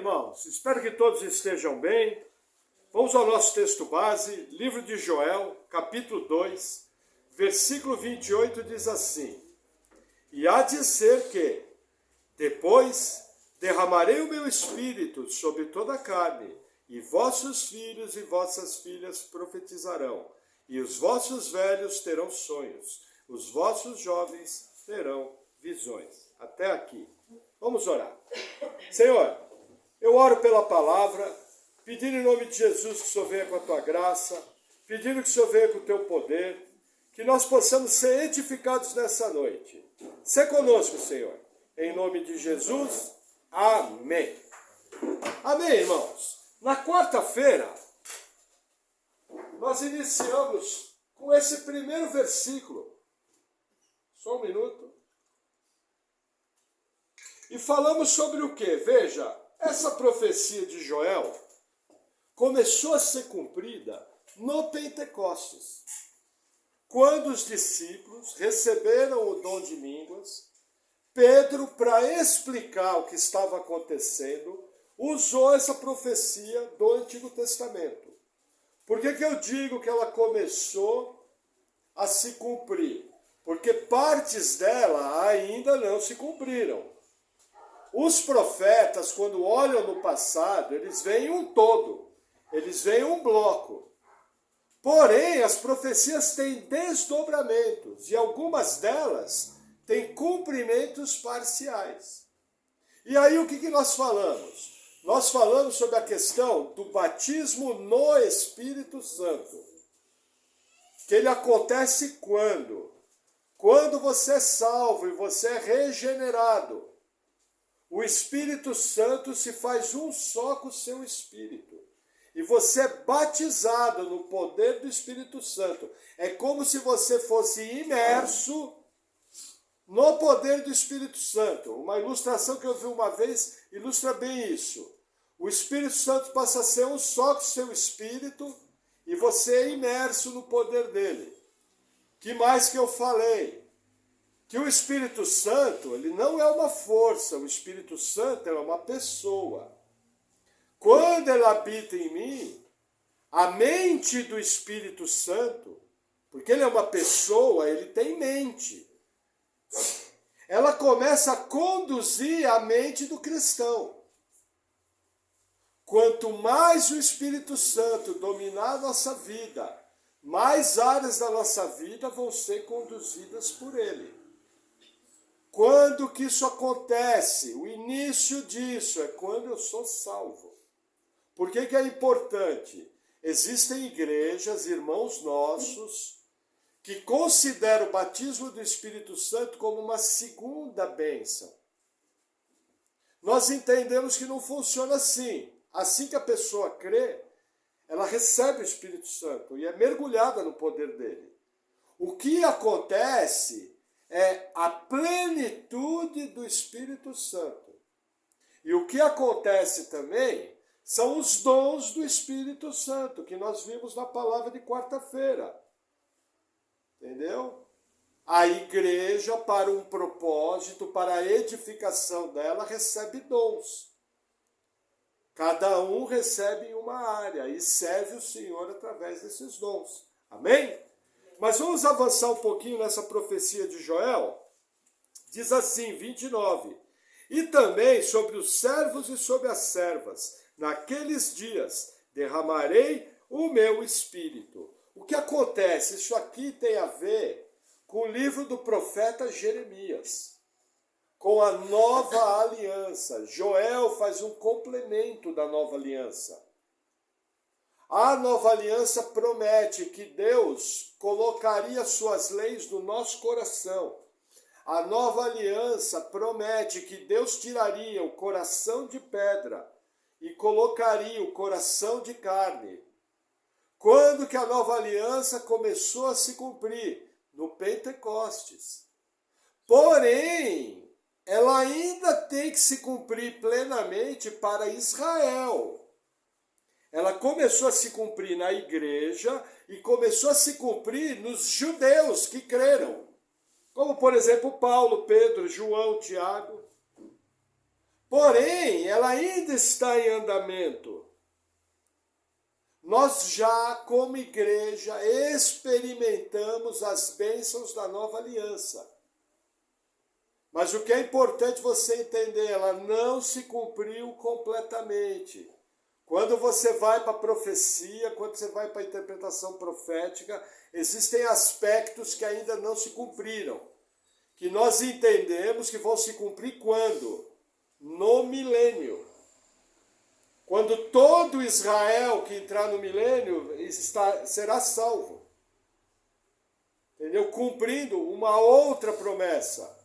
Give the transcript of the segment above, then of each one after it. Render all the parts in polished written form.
irmãos? Espero que todos estejam bem. Vamos ao nosso texto base, livro de Joel, capítulo 2, versículo 28, diz assim: E há de ser que, depois, derramarei o meu espírito sobre toda a carne, e vossos filhos e vossas filhas profetizarão, e os vossos velhos terão sonhos, os vossos jovens terão visões. Até aqui. Vamos orar. Senhor, eu oro pela palavra, pedindo em nome de Jesus que o Senhor venha com a tua graça, pedindo que o Senhor venha com o teu poder, que nós possamos ser edificados nessa noite. Sê conosco, Senhor. Em nome de Jesus, amém. Amém, irmãos. Na quarta-feira, nós iniciamos com esse primeiro versículo. Só um minuto. E falamos sobre o quê? Veja, essa profecia de Joel começou a ser cumprida no Pentecostes, quando os discípulos receberam o dom de línguas. Pedro, para explicar o que estava acontecendo, usou essa profecia do Antigo Testamento. Por que eu digo que ela começou a se cumprir? Porque partes dela ainda não se cumpriram. Os profetas, quando olham no passado, eles veem um todo, eles veem um bloco. Porém, as profecias têm desdobramentos, e algumas delas têm cumprimentos parciais. E aí o que nós falamos? Nós falamos sobre a questão do batismo no Espírito Santo. Que ele acontece quando? Quando você é salvo e você é regenerado. O Espírito Santo se faz um só com o seu Espírito. E você é batizado no poder do Espírito Santo. É como se você fosse imerso no poder do Espírito Santo. Uma ilustração que eu vi uma vez ilustra bem isso. O Espírito Santo passa a ser um só com o seu Espírito e você é imerso no poder dele. Que mais que eu falei? Que o Espírito Santo, ele não é uma força, o Espírito Santo é uma pessoa. Quando ele habita em mim, a mente do Espírito Santo, porque ele é uma pessoa, ele tem mente, ela começa a conduzir a mente do cristão. Quanto mais o Espírito Santo dominar a nossa vida, mais áreas da nossa vida vão ser conduzidas por ele. Quando que isso acontece? O início disso é quando eu sou salvo. Por que é importante? Existem igrejas, irmãos nossos, que consideram o batismo do Espírito Santo como uma segunda bênção. Nós entendemos que não funciona assim. Assim que a pessoa crê, ela recebe o Espírito Santo e é mergulhada no poder dele. O que acontece é a plenitude do Espírito Santo. E o que acontece também são os dons do Espírito Santo, que nós vimos na palavra de quarta-feira. Entendeu? A igreja, para um propósito, para a edificação dela, recebe dons. Cada um recebe em uma área e serve o Senhor através desses dons. Amém? Mas vamos avançar um pouquinho nessa profecia de Joel. Diz assim, 29. E também sobre os servos e sobre as servas, naqueles dias, derramarei o meu espírito. O que acontece? Isso aqui tem a ver com o livro do profeta Jeremias, com a nova aliança. Joel faz um complemento da nova aliança. A nova aliança promete que Deus colocaria suas leis no nosso coração. A nova aliança promete que Deus tiraria o coração de pedra e colocaria o coração de carne. Quando que a nova aliança começou a se cumprir? No Pentecostes. Porém, ela ainda tem que se cumprir plenamente para Israel. Ela começou a se cumprir na igreja e começou a se cumprir nos judeus que creram. Como, por exemplo, Paulo, Pedro, João, Tiago. Porém, ela ainda está em andamento. Nós já, como igreja, experimentamos as bênçãos da nova aliança. Mas o que é importante você entender, ela não se cumpriu completamente. Quando você vai para a profecia, quando você vai para a interpretação profética, existem aspectos que ainda não se cumpriram. Que nós entendemos que vão se cumprir quando? No milênio. Quando todo Israel que entrar no milênio será salvo. Entendeu? Cumprindo uma outra promessa,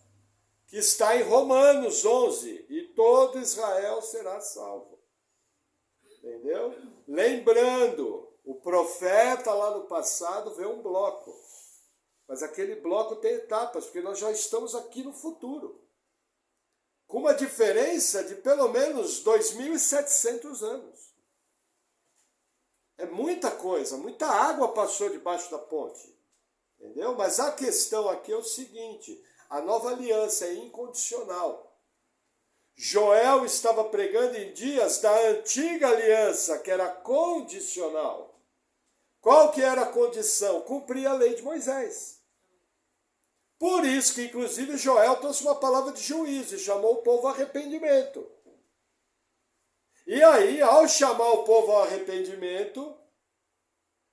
que está em Romanos 11, e todo Israel será salvo. Entendeu? Lembrando, o profeta lá no passado vê um bloco, mas aquele bloco tem etapas, porque nós já estamos aqui no futuro, com uma diferença de pelo menos 2.700 anos. É muita coisa, muita água passou debaixo da ponte. Entendeu? Mas a questão aqui é o seguinte, a nova aliança é incondicional. Joel estava pregando em dias da antiga aliança, que era condicional. Qual que era a condição? Cumprir a lei de Moisés. Por isso que, inclusive, Joel trouxe uma palavra de juízo e chamou o povo ao arrependimento. E aí, ao chamar o povo ao arrependimento,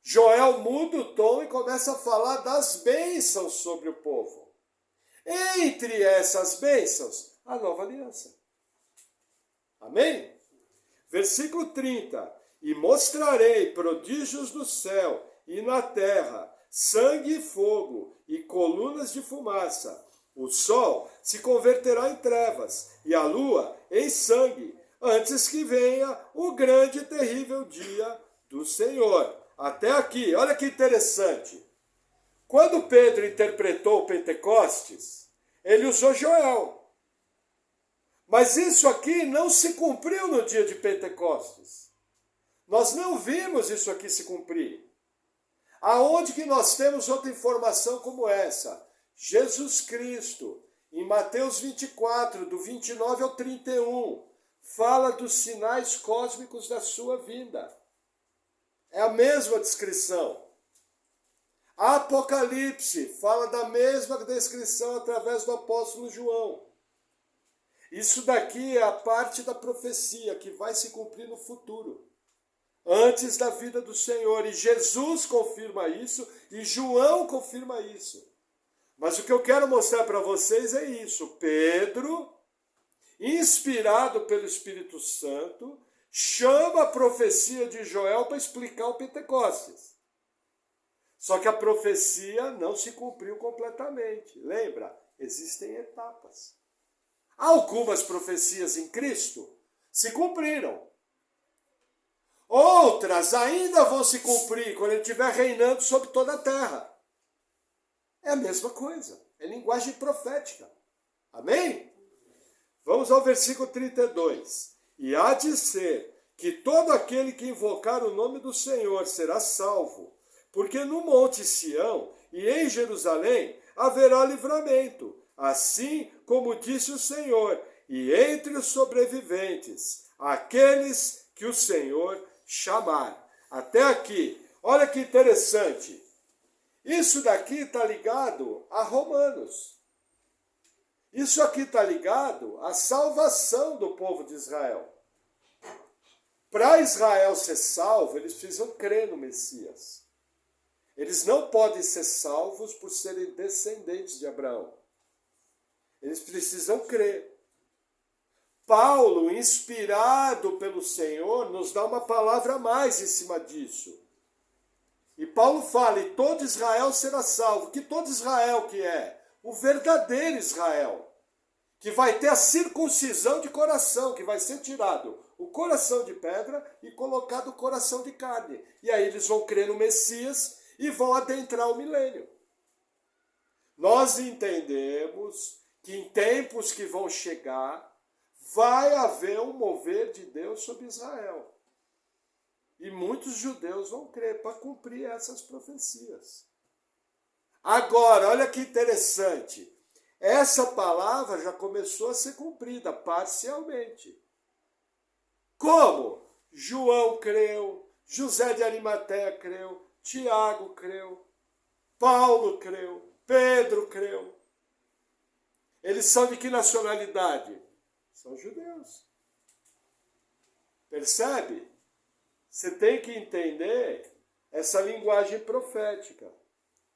Joel muda o tom e começa a falar das bênçãos sobre o povo. Entre essas bênçãos, a nova aliança. Amém? Versículo 30. E mostrarei prodígios no céu e na terra, sangue e fogo, e colunas de fumaça. O sol se converterá em trevas, e a lua em sangue, antes que venha o grande e terrível dia do Senhor. Até aqui, olha que interessante. Quando Pedro interpretou o Pentecostes, ele usou Joel. Mas isso aqui não se cumpriu no dia de Pentecostes. Nós não vimos isso aqui se cumprir. Aonde que nós temos outra informação como essa? Jesus Cristo, em Mateus 24, do 29 ao 31, fala dos sinais cósmicos da sua vinda. É a mesma descrição. Apocalipse fala da mesma descrição através do apóstolo João. Isso daqui é a parte da profecia que vai se cumprir no futuro, antes da vida do Senhor. E Jesus confirma isso, e João confirma isso. Mas o que eu quero mostrar para vocês é isso. Pedro, inspirado pelo Espírito Santo, chama a profecia de Joel para explicar o Pentecostes. Só que a profecia não se cumpriu completamente. Lembra? Existem etapas. Algumas profecias em Cristo se cumpriram. Outras ainda vão se cumprir quando ele estiver reinando sobre toda a terra. É a mesma coisa. É linguagem profética. Amém? Vamos ao versículo 32. E há de ser que todo aquele que invocar o nome do Senhor será salvo, porque no monte Sião e em Jerusalém haverá livramento, assim como disse o Senhor, e entre os sobreviventes, aqueles que o Senhor chamar. Até aqui, olha que interessante. Isso daqui está ligado a Romanos. Isso aqui está ligado à salvação do povo de Israel. Para Israel ser salvo, eles precisam crer no Messias. Eles não podem ser salvos por serem descendentes de Abraão. Eles precisam crer. Paulo, inspirado pelo Senhor, nos dá uma palavra a mais em cima disso. E Paulo fala, e todo Israel será salvo. Que todo Israel que é? O verdadeiro Israel. Que vai ter a circuncisão de coração, que vai ser tirado o coração de pedra e colocado o coração de carne. E aí eles vão crer no Messias e vão adentrar o milênio. Nós entendemos que em tempos que vão chegar, vai haver um mover de Deus sobre Israel. E muitos judeus vão crer para cumprir essas profecias. Agora, olha que interessante. essa palavra já começou a ser cumprida parcialmente. Como? João creu, José de Arimateia creu, Tiago creu, Paulo creu, Pedro creu. Eles são de que nacionalidade? São judeus. Percebe? Você tem que entender essa linguagem profética.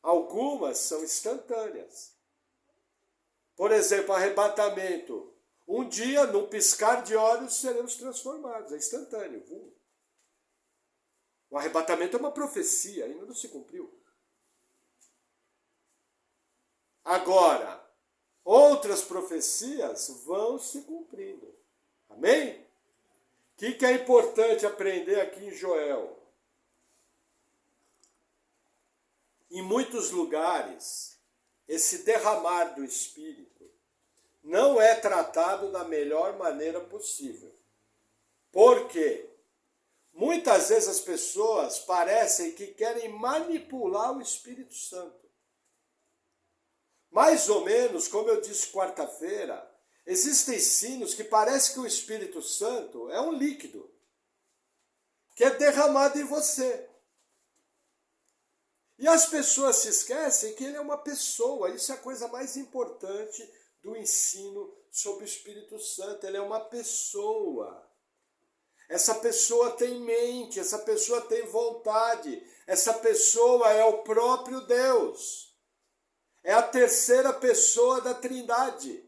Algumas são instantâneas. Por exemplo, arrebatamento. Um dia, num piscar de olhos, seremos transformados. É instantâneo. O arrebatamento é uma profecia, ainda não se cumpriu. Agora, outras profecias vão se cumprindo. Amém? O que é importante aprender aqui em Joel? Em muitos lugares, esse derramar do Espírito não é tratado da melhor maneira possível. Por quê? Muitas vezes as pessoas parecem que querem manipular o Espírito Santo. Mais ou menos, como eu disse quarta-feira, existem ensinos que parece que o Espírito Santo é um líquido que é derramado em você. E as pessoas se esquecem que ele é uma pessoa. Isso é a coisa mais importante do ensino sobre o Espírito Santo. Ele é uma pessoa. Essa pessoa tem mente, essa pessoa tem vontade. Essa pessoa é o próprio Deus. É a terceira pessoa da Trindade.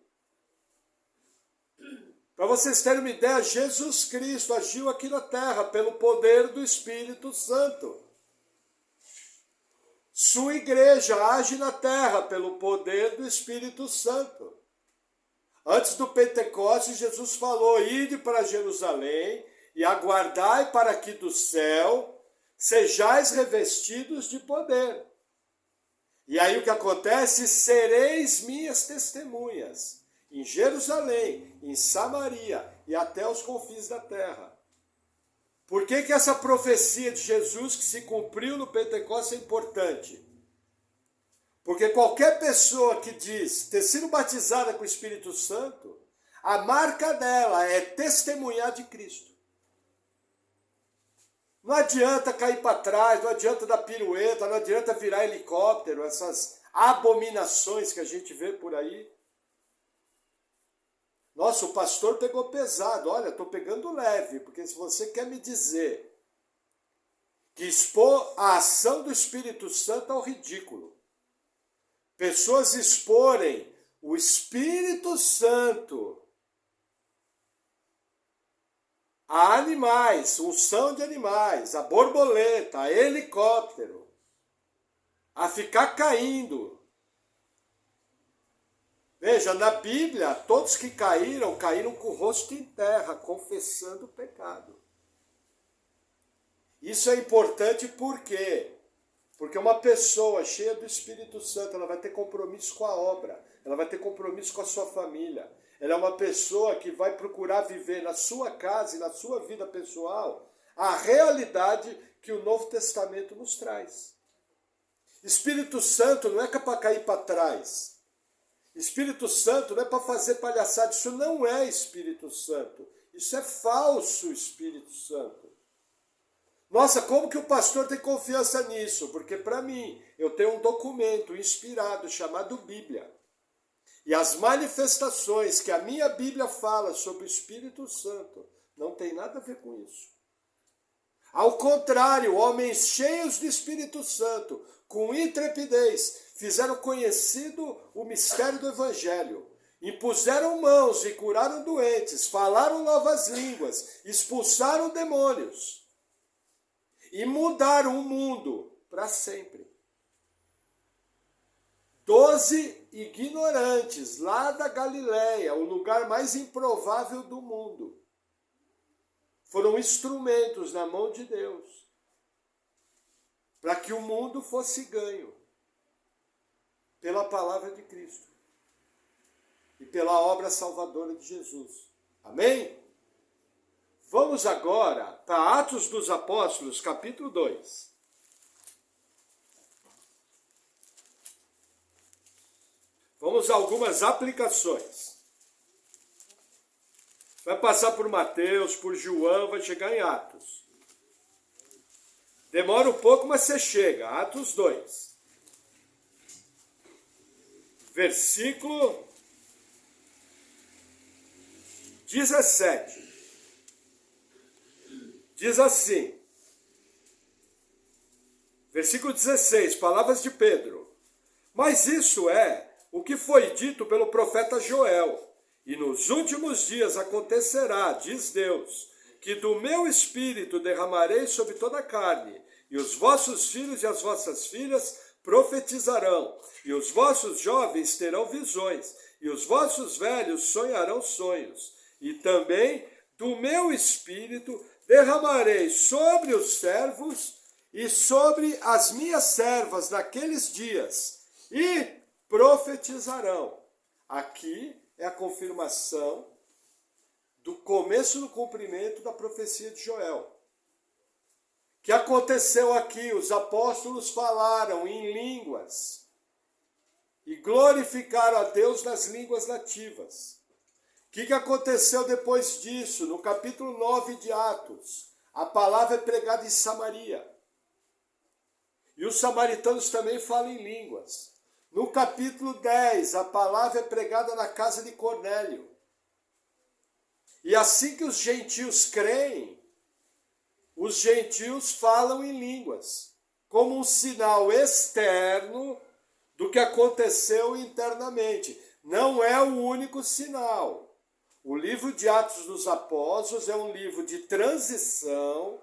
Para vocês terem uma ideia, Jesus Cristo agiu aqui na terra pelo poder do Espírito Santo. Sua igreja age na terra pelo poder do Espírito Santo. Antes do Pentecostes, Jesus falou: ide para Jerusalém e aguardai para que do céu sejais revestidos de poder. E aí o que acontece? Sereis minhas testemunhas em Jerusalém, em Samaria e até os confins da terra. Por que essa profecia de Jesus que se cumpriu no Pentecostes é importante? Porque qualquer pessoa que diz ter sido batizada com o Espírito Santo, a marca dela é testemunhar de Cristo. Não adianta cair para trás, não adianta dar pirueta, não adianta virar helicóptero, essas abominações que a gente vê por aí. Nossa, o pastor pegou pesado. Olha, estou pegando leve, porque se você quer me dizer que expor a ação do Espírito Santo ao ridículo, pessoas exporem o Espírito Santo a animais, unção de animais, a borboleta, a helicóptero, a ficar caindo. Veja, na Bíblia, todos que caíram com o rosto em terra, confessando o pecado. Isso é importante por quê? Porque uma pessoa cheia do Espírito Santo, ela vai ter compromisso com a obra, ela vai ter compromisso com a sua família. Ela é uma pessoa que vai procurar viver na sua casa e na sua vida pessoal a realidade que o Novo Testamento nos traz. Espírito Santo não é para cair para trás. Espírito Santo não é para fazer palhaçada. Isso não é Espírito Santo. Isso é falso Espírito Santo. Nossa, como que o pastor tem confiança nisso? Porque para mim, eu tenho um documento inspirado chamado Bíblia. E as manifestações que a minha Bíblia fala sobre o Espírito Santo não tem nada a ver com isso. Ao contrário, homens cheios de Espírito Santo, com intrepidez, fizeram conhecido o mistério do Evangelho, impuseram mãos e curaram doentes, falaram novas línguas, expulsaram demônios e mudaram o mundo para sempre. 12 ignorantes lá da Galileia, o lugar mais improvável do mundo, foram instrumentos na mão de Deus para que o mundo fosse ganho pela palavra de Cristo e pela obra salvadora de Jesus. Amém? Vamos agora para Atos dos Apóstolos, capítulo 2. Vamos a algumas aplicações. Vai passar por Mateus, por João, vai chegar em Atos. Demora um pouco, mas você chega. Atos 2. Versículo 17. Diz assim. Versículo 16, palavras de Pedro. Mas isso é o que foi dito pelo profeta Joel. E nos últimos dias acontecerá, diz Deus, que do meu espírito derramarei sobre toda a carne, e os vossos filhos e as vossas filhas profetizarão, e os vossos jovens terão visões, e os vossos velhos sonharão sonhos. E também do meu espírito derramarei sobre os servos e sobre as minhas servas naqueles dias, e profetizarão. Aqui é a confirmação do começo do cumprimento da profecia de Joel. Que aconteceu aqui, os apóstolos falaram em línguas e glorificaram a Deus nas línguas nativas. O que aconteceu depois disso? No capítulo 9 de Atos, a palavra é pregada em Samaria. E os samaritanos também falam em línguas. No capítulo 10, a palavra é pregada na casa de Cornélio. E assim que os gentios creem, os gentios falam em línguas, como um sinal externo do que aconteceu internamente. Não é o único sinal. O livro de Atos dos Apóstolos é um livro de transição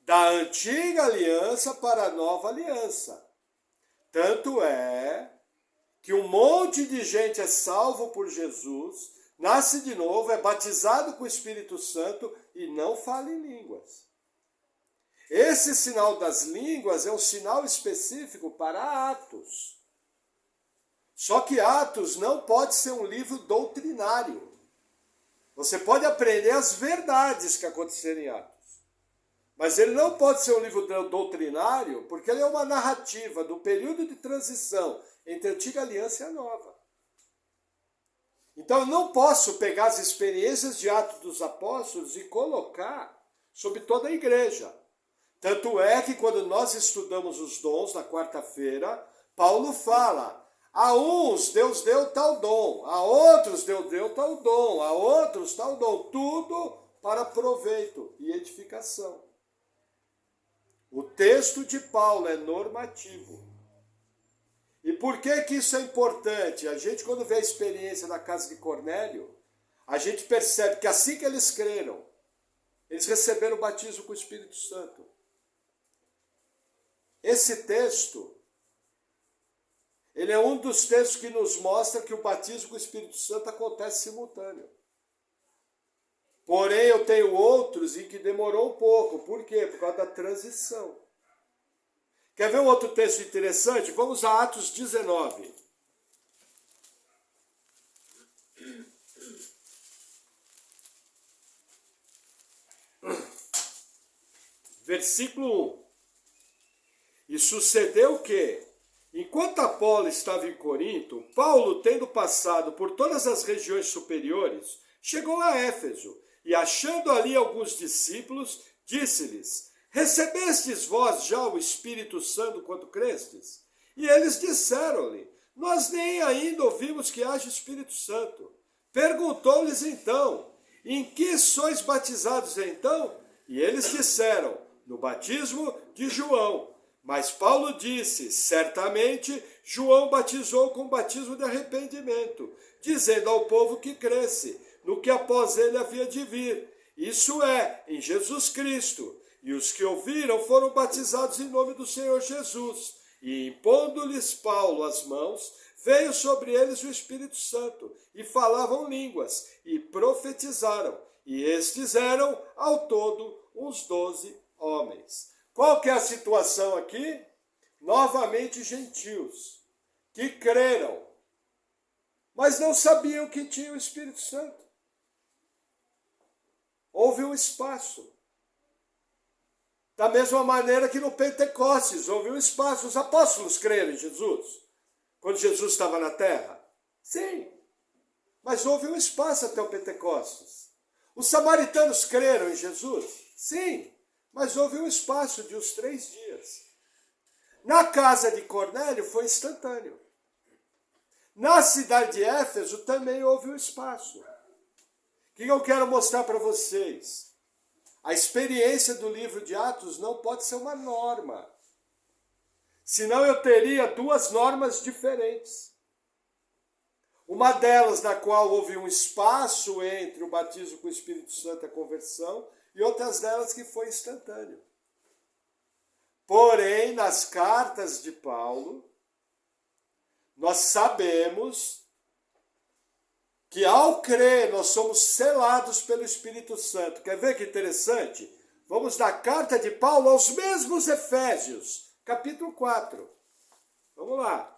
da antiga aliança para a nova aliança. Tanto é que um monte de gente é salvo por Jesus, nasce de novo, é batizado com o Espírito Santo e não fala em línguas. Esse sinal das línguas é um sinal específico para Atos. Só que Atos não pode ser um livro doutrinário. Você pode aprender as verdades que aconteceram em Atos. Mas ele não pode ser um livro doutrinário, porque ele é uma narrativa do período de transição entre a antiga aliança e a nova. Então eu não posso pegar as experiências de Atos dos Apóstolos e colocar sobre toda a igreja. Tanto é que quando nós estudamos os dons na quarta-feira, Paulo fala, a uns Deus deu tal dom, a outros Deus deu tal dom, a outros tal dom, tudo para proveito e edificação. O texto de Paulo é normativo. E por que isso é importante? A gente, quando vê a experiência na casa de Cornélio, a gente percebe que assim que eles creram, eles receberam o batismo com o Espírito Santo. Esse texto, ele é um dos textos que nos mostra que o batismo com o Espírito Santo acontece simultâneo. Porém, eu tenho outros em que demorou um pouco. Por quê? Por causa da transição. Quer ver um outro texto interessante? Vamos a Atos 19. Versículo 1. E sucedeu que, enquanto Apolo estava em Corinto, Paulo, tendo passado por todas as regiões superiores, chegou a Éfeso, e achando ali alguns discípulos, disse-lhes, recebestes vós já o Espírito Santo quando crestes? E eles disseram-lhe, nós nem ainda ouvimos que haja Espírito Santo. Perguntou-lhes então, em que sois batizados então? E eles disseram, no batismo de João. Mas Paulo disse, certamente João batizou com batismo de arrependimento, dizendo ao povo que cresce, no que após ele havia de vir, isso é, em Jesus Cristo. E os que ouviram foram batizados em nome do Senhor Jesus. E impondo-lhes Paulo as mãos, veio sobre eles o Espírito Santo, e falavam línguas, e profetizaram. E estes eram, ao todo, uns 12 homens. Qual que é a situação aqui? Novamente gentios, que creram, mas não sabiam que tinha o Espírito Santo. Houve um espaço. Da mesma maneira que no Pentecostes houve um espaço. Os apóstolos creram em Jesus, quando Jesus estava na terra. Sim, mas houve um espaço até o Pentecostes. Os samaritanos creram em Jesus? Sim, mas houve um espaço de uns 3 dias. Na casa de Cornélio foi instantâneo. Na cidade de Éfeso também houve um espaço. O que eu quero mostrar para vocês? A experiência do livro de Atos não pode ser uma norma. Senão eu teria 2 normas diferentes. Uma delas na qual houve um espaço entre o batismo com o Espírito Santo e a conversão, e outras delas que foi instantâneo. Porém, nas cartas de Paulo, nós sabemos que ao crer nós somos selados pelo Espírito Santo. Quer ver que interessante? Vamos da carta de Paulo aos mesmos Efésios, capítulo 4. Vamos lá.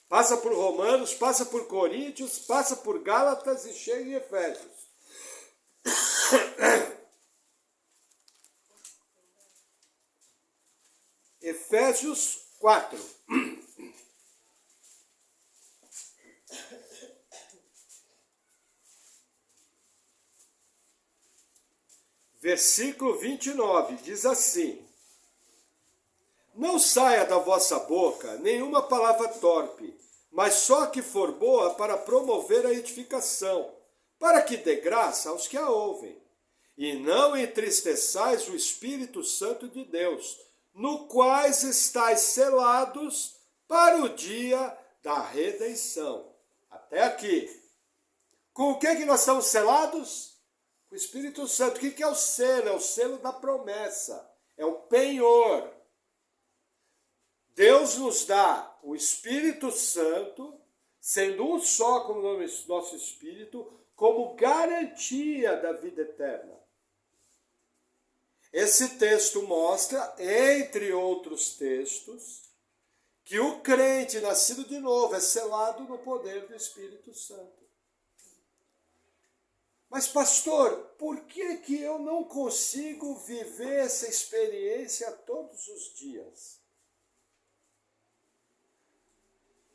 Passa por Romanos, passa por Coríntios, passa por Gálatas e chega em Efésios. Efésios 4. Versículo 29, diz assim: Não saia da vossa boca nenhuma palavra torpe, mas só que for boa para promover a edificação, para que dê graça aos que a ouvem. E não entristeçais o Espírito Santo de Deus, no quais estáis selados para o dia da redenção. Até aqui. Com o que nós estamos selados? Com o Espírito Santo. O que é o selo? É o selo da promessa. É o penhor. Deus nos dá o Espírito Santo, sendo um só com o nosso Espírito, como garantia da vida eterna. Esse texto mostra, entre outros textos, que o crente nascido de novo é selado no poder do Espírito Santo. Mas, pastor, por que eu não consigo viver essa experiência todos os dias?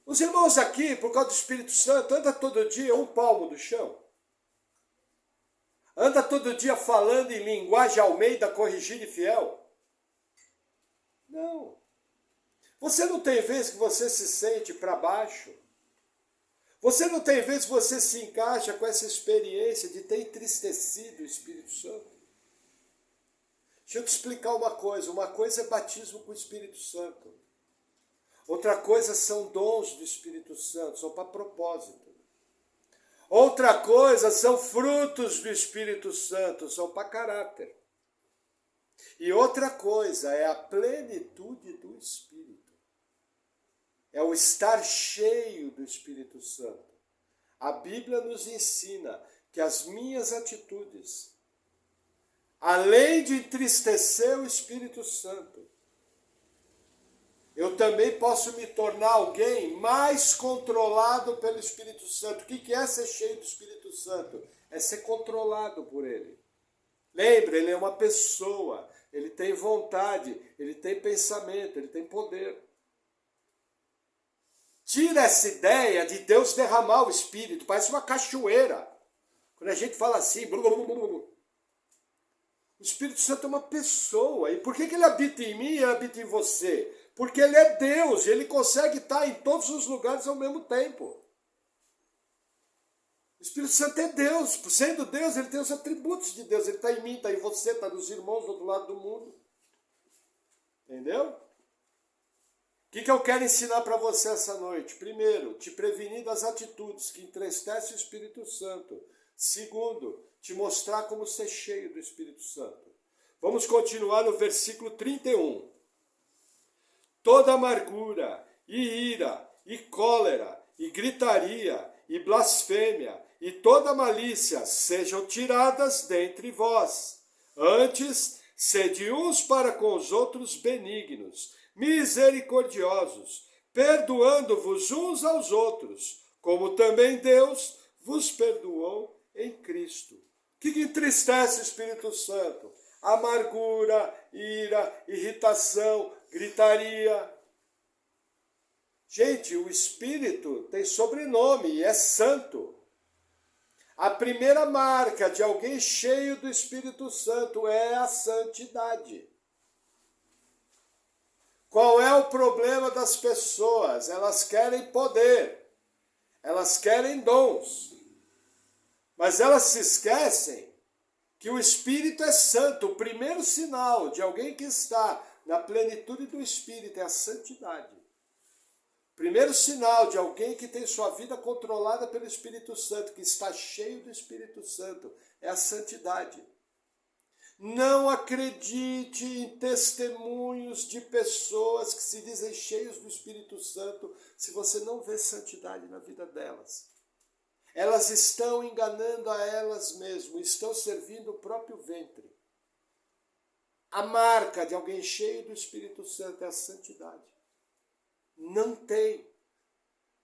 Os irmãos aqui, por causa do Espírito Santo, andam todo dia 1 palmo do chão. Anda todo dia falando em linguagem Almeida, corrigida e fiel? Não. Você não tem vez que você se sente para baixo? Você não tem vez que você se encaixa com essa experiência de ter entristecido o Espírito Santo? Deixa eu te explicar uma coisa é batismo com o Espírito Santo. Outra coisa são dons do Espírito Santo, são para propósito. Outra coisa são frutos do Espírito Santo, são para caráter. E outra coisa é a plenitude do Espírito. É o estar cheio do Espírito Santo. A Bíblia nos ensina que as minhas atitudes, além de entristecer o Espírito Santo, eu também posso me tornar alguém mais controlado pelo Espírito Santo. O que é ser cheio do Espírito Santo? É ser controlado por ele. Lembre, ele é uma pessoa, ele tem vontade, ele tem pensamento, ele tem poder. Tira essa ideia de Deus derramar o Espírito, parece uma cachoeira. Quando a gente fala assim, o Espírito Santo é uma pessoa. E por que ele habita em mim e ele habita em você? Porque ele é Deus, e ele consegue estar em todos os lugares ao mesmo tempo. O Espírito Santo é Deus, sendo Deus, ele tem os atributos de Deus. Ele está em mim, está em você, está nos irmãos do outro lado do mundo. Entendeu? O que eu quero ensinar para você essa noite? Primeiro, te prevenir das atitudes que entristecem o Espírito Santo. Segundo, te mostrar como ser cheio do Espírito Santo. Vamos continuar no versículo 31. Toda amargura, e ira, e cólera, e gritaria, e blasfêmia, e toda malícia sejam tiradas dentre vós. Antes, sede uns para com os outros benignos, misericordiosos, perdoando-vos uns aos outros, como também Deus vos perdoou em Cristo. O que entristece o Espírito Santo? Amargura, ira, irritação, gritaria. Gente, o Espírito tem sobrenome e é santo. A primeira marca de alguém cheio do Espírito Santo é a santidade. Qual é o problema das pessoas? Elas querem poder, elas querem dons, mas elas se esquecem que o Espírito é santo. O primeiro sinal de alguém que está na plenitude do Espírito é a santidade. O primeiro sinal de alguém que tem sua vida controlada pelo Espírito Santo, que está cheio do Espírito Santo, é a santidade. Não acredite em testemunhos de pessoas que se dizem cheios do Espírito Santo se você não vê santidade na vida delas. Elas estão enganando a elas mesmas, estão servindo o próprio ventre. A marca de alguém cheio do Espírito Santo é a santidade. Não tem.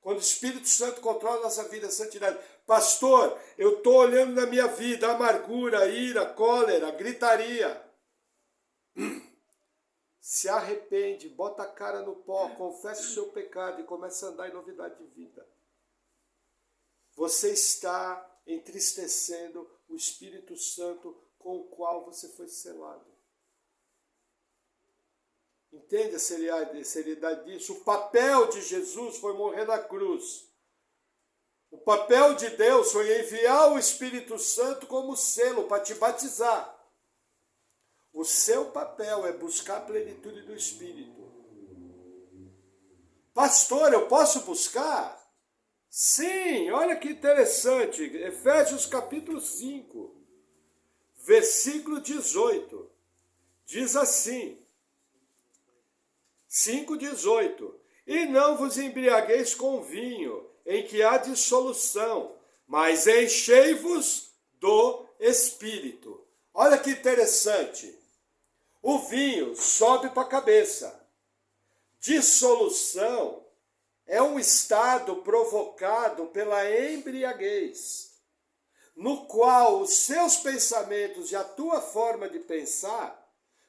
Quando o Espírito Santo controla a nossa vida, a santidade. Pastor, eu estou olhando na minha vida amargura, ira, cólera, gritaria. Se arrepende, bota a cara no pó, confessa o seu pecado e começa a andar em novidade de vida. Você está entristecendo o Espírito Santo com o qual você foi selado. Entende a seriedade disso? O papel de Jesus foi morrer na cruz. O papel de Deus foi enviar o Espírito Santo como selo para te batizar. O seu papel é buscar a plenitude do Espírito. Pastor, eu posso buscar? Sim, olha que interessante. Efésios capítulo 5, versículo 18. Diz assim, 5,18. E não vos embriagueis com vinho, em que há dissolução, mas enchei-vos do Espírito. Olha que interessante. O vinho sobe para a cabeça. Dissolução é um estado provocado pela embriaguez, no qual os seus pensamentos e a tua forma de pensar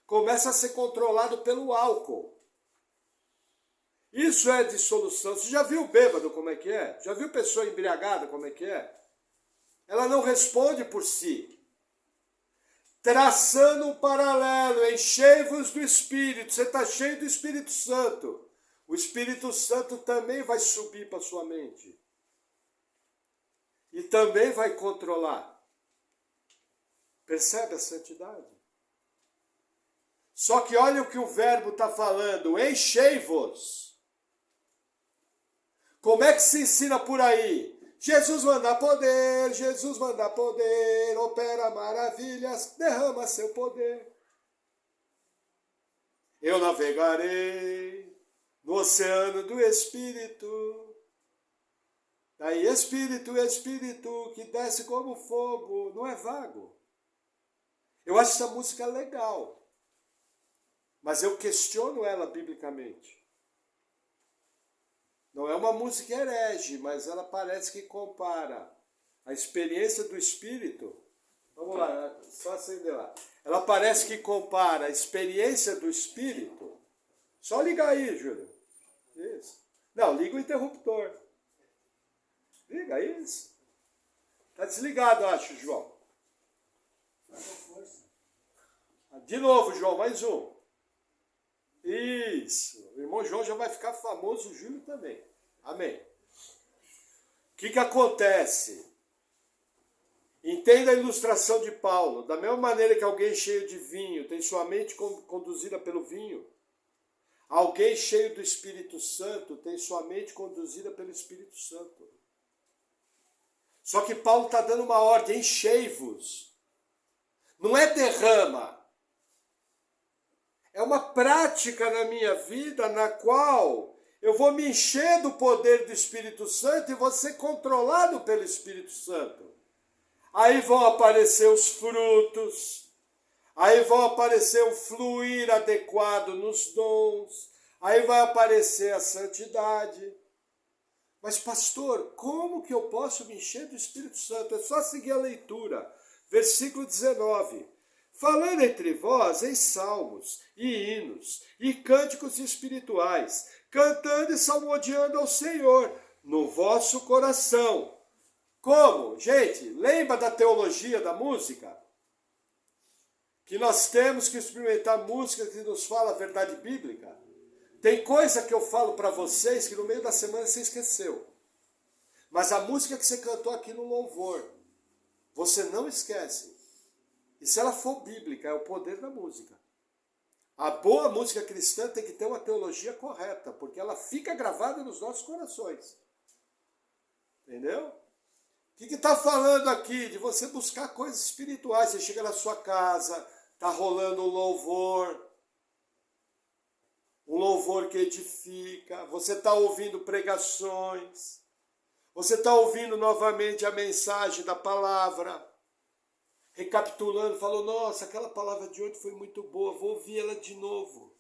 começa a ser controlado pelo álcool. Isso é dissolução. Você já viu bêbado como é que é? Já viu pessoa embriagada como é que é? Ela não responde por si. Traçando um paralelo, enchei-vos do Espírito. Você está cheio do Espírito Santo. O Espírito Santo também vai subir para sua mente. E também vai controlar. Percebe a santidade? Só que olha o que o verbo está falando. Enchei-vos. Como é que se ensina por aí? Jesus manda poder, opera maravilhas, derrama seu poder. Eu navegarei no oceano do Espírito. Daí Espírito, Espírito, que desce como fogo, não é vago. Eu acho essa música legal, mas eu questiono ela biblicamente. Não é uma música herege, mas ela parece que compara a experiência do Espírito. Vamos lá, só acender lá. Ela parece que compara a experiência do Espírito. Só ligar aí, Júlio. Isso. Não, liga o interruptor. Liga, isso. Está desligado, acho, João. De novo, João, mais um. Isso. O irmão João já vai ficar famoso, o Júlio também. Amém. O que acontece? Entenda a ilustração de Paulo. Da mesma maneira que alguém cheio de vinho tem sua mente conduzida pelo vinho, alguém cheio do Espírito Santo tem sua mente conduzida pelo Espírito Santo. Só que Paulo está dando uma ordem, enchei-vos. Não é derrama. É uma prática na minha vida na qual eu vou me encher do poder do Espírito Santo e vou ser controlado pelo Espírito Santo. Aí vão aparecer os frutos, aí vão aparecer o fluir adequado nos dons, aí vai aparecer a santidade. Mas pastor, como que eu posso me encher do Espírito Santo? É só seguir a leitura. Versículo 19. Falando entre vós em salmos e hinos e cânticos espirituais, cantando e salmodiando ao Senhor no vosso coração. Como? Gente, lembra da teologia da música? Que nós temos que experimentar música que nos fala a verdade bíblica. Tem coisa que eu falo para vocês que no meio da semana você esqueceu. Mas a música que você cantou aqui no louvor, você não esquece. E se ela for bíblica, é o poder da música. A boa música cristã tem que ter uma teologia correta, porque ela fica gravada nos nossos corações. Entendeu? O que está falando aqui? De você buscar coisas espirituais. Você chega na sua casa, está rolando um louvor que edifica, você está ouvindo pregações, você está ouvindo novamente a mensagem da palavra, recapitulando, falou, nossa, aquela palavra de ontem foi muito boa, vou ouvir ela de novo.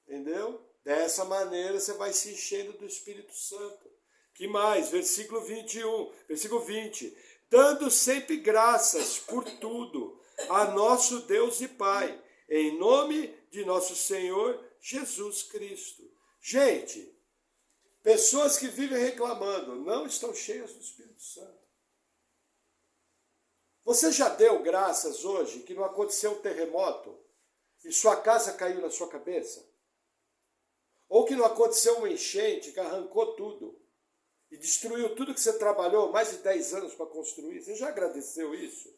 Entendeu? Dessa maneira você vai se enchendo do Espírito Santo. Que mais? Versículo 21, versículo 20. Dando sempre graças por tudo a nosso Deus e Pai, em nome de nosso Senhor Jesus Cristo. Gente, pessoas que vivem reclamando não estão cheias do Espírito Santo. Você já deu graças hoje que não aconteceu um terremoto e sua casa caiu na sua cabeça? Ou que não aconteceu uma enchente que arrancou tudo e destruiu tudo que você trabalhou mais de 10 anos para construir? Você já agradeceu isso?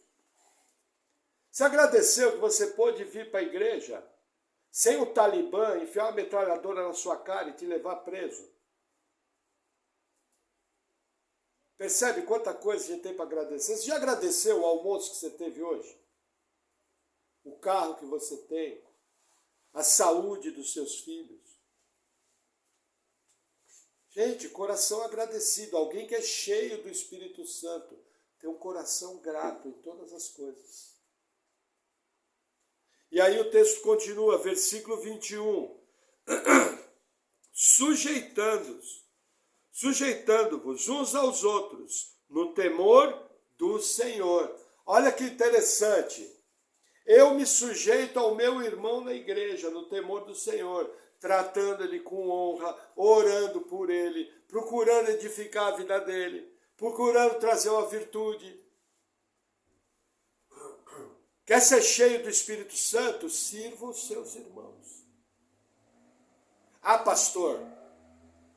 Você agradeceu que você pôde vir para a igreja sem o Talibã enfiar uma metralhadora na sua cara e te levar preso? Percebe quanta coisa a gente tem para agradecer? Você já agradeceu o almoço que você teve hoje? O carro que você tem? A saúde dos seus filhos? Gente, coração agradecido. Alguém que é cheio do Espírito Santo tem um coração grato em todas as coisas. E aí o texto continua, versículo 21. Sujeitando-vos uns aos outros no temor do Senhor. Olha que interessante. Eu me sujeito ao meu irmão na igreja, no temor do Senhor, tratando ele com honra, orando por ele, procurando edificar a vida dele, procurando trazer uma virtude. Quer ser cheio do Espírito Santo? Sirva os seus irmãos. Ah, pastor,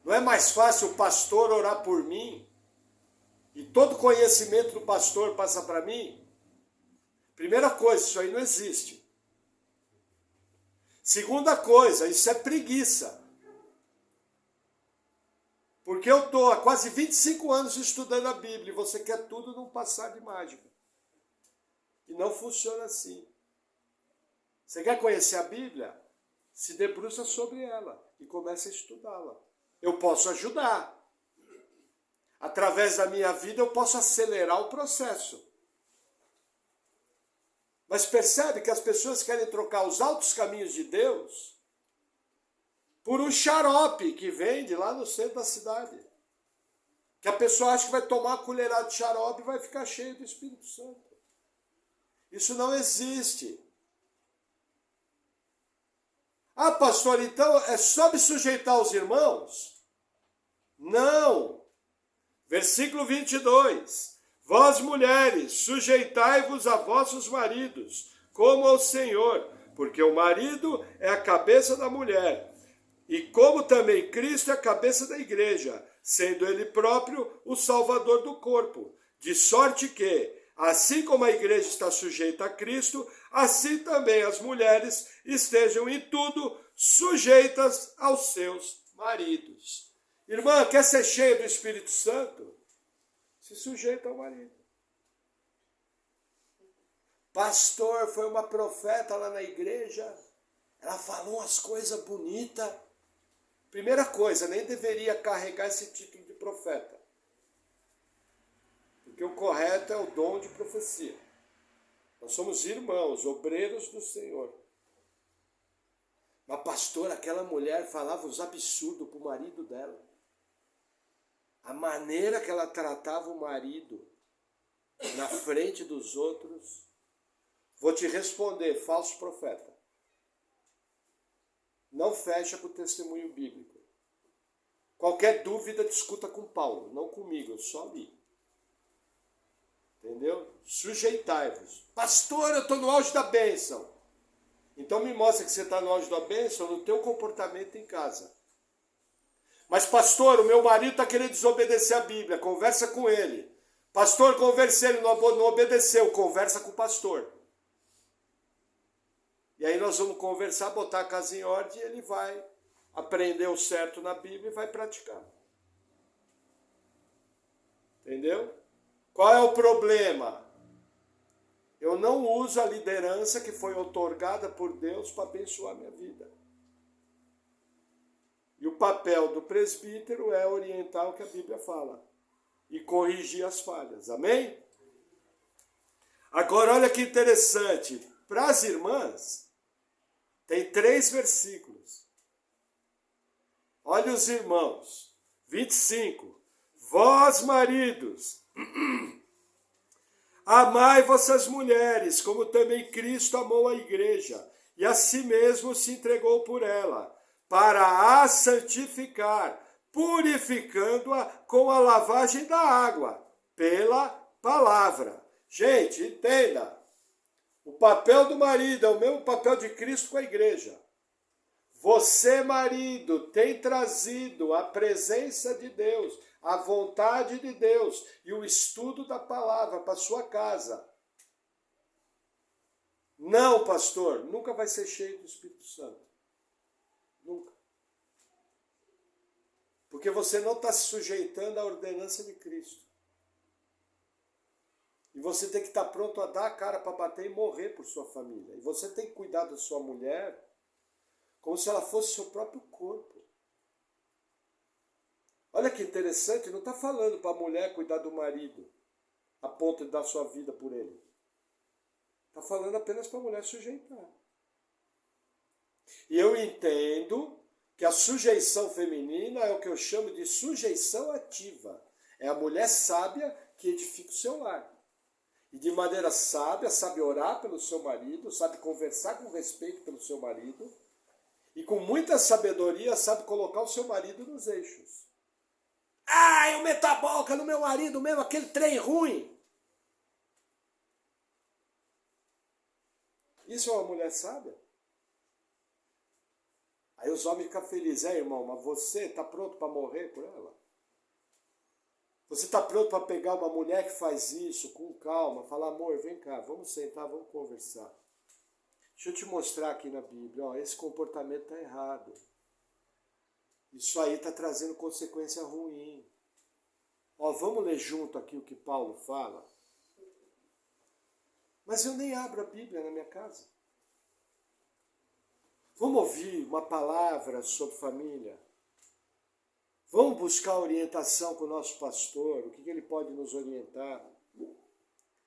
não é mais fácil o pastor orar por mim? E todo conhecimento do pastor passa para mim? Primeira coisa, isso aí não existe. Segunda coisa, isso é preguiça. Porque eu estou há quase 25 anos estudando a Bíblia e você quer tudo num passar de mágica. E não funciona assim. Você quer conhecer a Bíblia? Se debruça sobre ela e comece a estudá-la. Eu posso ajudar. Através da minha vida eu posso acelerar o processo. Mas percebe que as pessoas querem trocar os altos caminhos de Deus por um xarope que vende lá no centro da cidade. Que a pessoa acha que vai tomar uma colherada de xarope e vai ficar cheio do Espírito Santo. Isso não existe. Ah, pastor, então é só me sujeitar aos irmãos? Não. Versículo 22. Vós, mulheres, sujeitai-vos a vossos maridos, como ao Senhor, porque o marido é a cabeça da mulher, e como também Cristo é a cabeça da igreja, sendo ele próprio o salvador do corpo. De sorte que, assim como a igreja está sujeita a Cristo, assim também as mulheres estejam em tudo sujeitas aos seus maridos. Irmã, quer ser cheia do Espírito Santo? Se sujeita ao marido. Pastor, foi uma profeta lá na igreja, ela falou umas coisas bonitas. Primeira coisa, nem deveria carregar esse título de profeta. Porque o correto é o dom de profecia. Nós somos irmãos, obreiros do Senhor. Mas, pastor, aquela mulher falava os absurdos para o marido dela. A maneira que ela tratava o marido na frente dos outros. Vou te responder, falso profeta. não fecha para o testemunho bíblico. Qualquer dúvida, discuta com Paulo, não comigo, eu só li. Entendeu? Sujeitai-vos. Pastor, eu estou no auge da bênção. Então me mostra que você está no auge da bênção no teu comportamento em casa. Mas pastor, o meu marido está querendo desobedecer a Bíblia, conversa com ele. Pastor, conversei, ele não obedeceu, conversa com o pastor. E aí nós vamos conversar, botar a casa em ordem e ele vai aprender o certo na Bíblia e vai praticar. Entendeu? Qual é o problema? Eu não uso a liderança que foi outorgada por Deus para abençoar a minha vida. E o papel do presbítero é orientar o que a Bíblia fala e corrigir as falhas. Amém? Agora, olha que interessante. Para as irmãs, tem 3 versículos. Olha os irmãos. 25. Vós, maridos, amai vossas mulheres, como também Cristo amou a igreja, e a si mesmo se entregou por ela, para a santificar, purificando-a com a lavagem da água, pela palavra. Gente, entenda, o papel do marido é o mesmo papel de Cristo com a igreja. Você, marido, tem trazido a presença de Deus, a vontade de Deus e o estudo da palavra para sua casa. Não, pastor, nunca vai ser cheio do Espírito Santo. Nunca. Porque você não está se sujeitando à ordenança de Cristo. E você tem que estar pronto a dar a cara para bater e morrer por sua família. E você tem que cuidar da sua mulher como se ela fosse seu próprio corpo. Olha que interessante, não está falando para a mulher cuidar do marido a ponto de dar sua vida por ele. Está falando apenas para a mulher sujeitar. E eu entendo que a sujeição feminina é o que eu chamo de sujeição ativa. É a mulher sábia que edifica o seu lar. E de maneira sábia, sabe orar pelo seu marido, sabe conversar com respeito pelo seu marido, e com muita sabedoria sabe colocar o seu marido nos eixos. Ah, eu meto a boca no meu marido mesmo, aquele trem ruim. Isso é uma mulher sábia? Aí os homens ficam felizes. Irmão, mas você está pronto para morrer por ela? Você está pronto para pegar uma mulher que faz isso com calma, falar, amor, vem cá, vamos sentar, vamos conversar. Deixa eu te mostrar aqui na Bíblia, ó, esse comportamento está errado. Isso aí está trazendo consequência ruim. Ó, vamos ler junto aqui o que Paulo fala. Mas eu nem abro a Bíblia na minha casa. Vamos ouvir uma palavra sobre família. Vamos buscar orientação com o nosso pastor, o que ele pode nos orientar.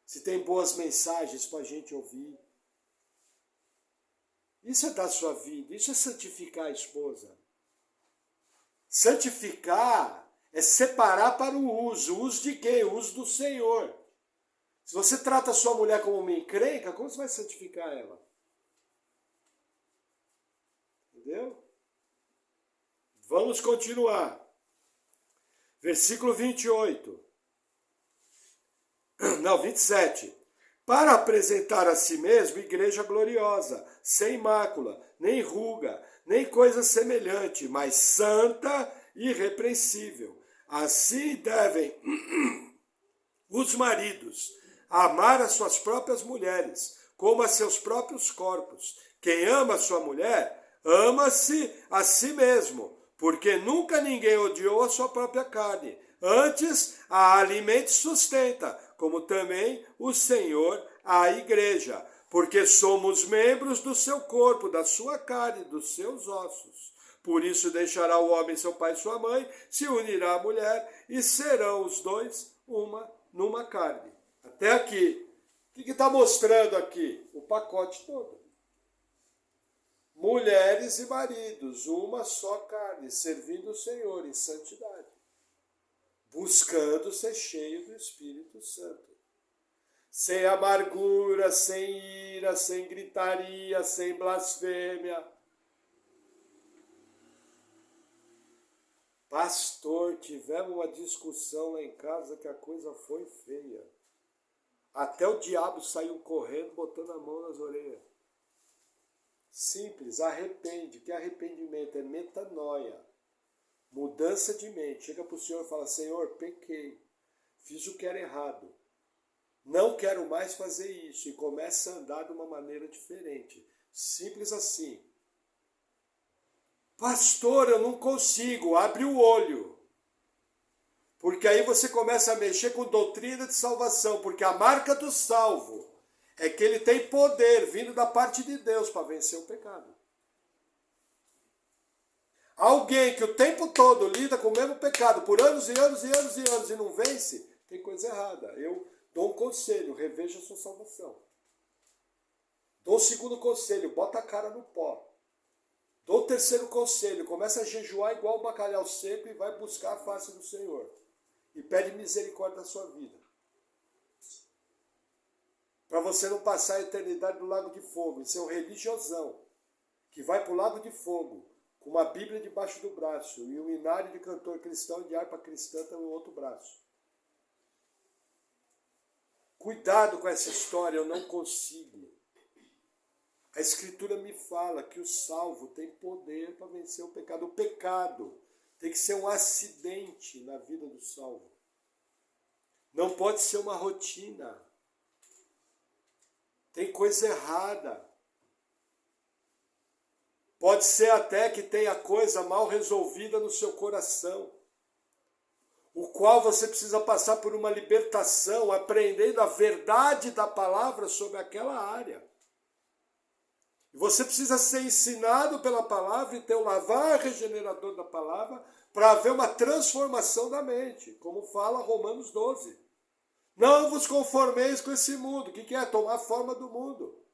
Se tem boas mensagens para a gente ouvir. Isso é dar sua vida, isso é santificar a esposa. Santificar é separar para o uso. O uso de quem? O uso do Senhor. Se você trata a sua mulher como uma encrenca, como você vai santificar ela? Entendeu? Vamos continuar. Versículo 28. Não, 27. Para apresentar a si mesmo igreja gloriosa, sem mácula, nem ruga, nem coisa semelhante, mas santa e irrepreensível. Assim devem os maridos amar as suas próprias mulheres, como a seus próprios corpos. Quem ama a sua mulher, ama-se a si mesmo, porque nunca ninguém odiou a sua própria carne. Antes, a alimenta e sustenta, como também o Senhor a igreja, porque somos membros do seu corpo, da sua carne, dos seus ossos. Por isso deixará o homem seu pai e sua mãe, se unirá à mulher, e serão os dois numa carne. Até aqui. O que está mostrando aqui? O pacote todo. Mulheres e maridos, uma só carne, servindo o Senhor em santidade, buscando ser cheio do Espírito Santo. Sem amargura, sem ira, sem gritaria, sem blasfêmia. Pastor, tivemos uma discussão lá em casa que a coisa foi feia. Até o diabo saiu correndo, botando a mão nas orelhas. Simples, arrepende. Que arrependimento? É metanoia. Mudança de mente. Chega para o Senhor e fala, Senhor, pequei. Fiz o que era errado. Não quero mais fazer isso. E começa a andar de uma maneira diferente. Simples assim. Pastor, eu não consigo. Abre o olho. Porque aí você começa a mexer com doutrina de salvação. Porque a marca do salvo é que ele tem poder vindo da parte de Deus para vencer o pecado. Alguém que o tempo todo lida com o mesmo pecado por anos e anos e anos e anos e não vence, tem coisa errada. Eu dou um conselho, reveja a sua salvação. Dou um segundo conselho, bota a cara no pó. Dou o terceiro conselho, começa a jejuar igual o bacalhau seco e vai buscar a face do Senhor. E pede misericórdia da sua vida. Para você não passar a eternidade no lago de fogo e ser um religiosão que vai para o lago de fogo com uma Bíblia debaixo do braço e um inário de cantor cristão e de harpa cristã no outro braço. Cuidado com essa história, eu não consigo. A Escritura me fala que o salvo tem poder para vencer o pecado. O pecado tem que ser um acidente na vida do salvo. Não pode ser uma rotina. Tem coisa errada. Pode ser até que tenha coisa mal resolvida no seu coração, o qual você precisa passar por uma libertação, aprendendo a verdade da palavra sobre aquela área. Você precisa ser ensinado pela palavra e ter o lavar regenerador da palavra para haver uma transformação da mente, como fala Romanos 12. Não vos conformeis com esse mundo. O que é? Tomar a forma do mundo.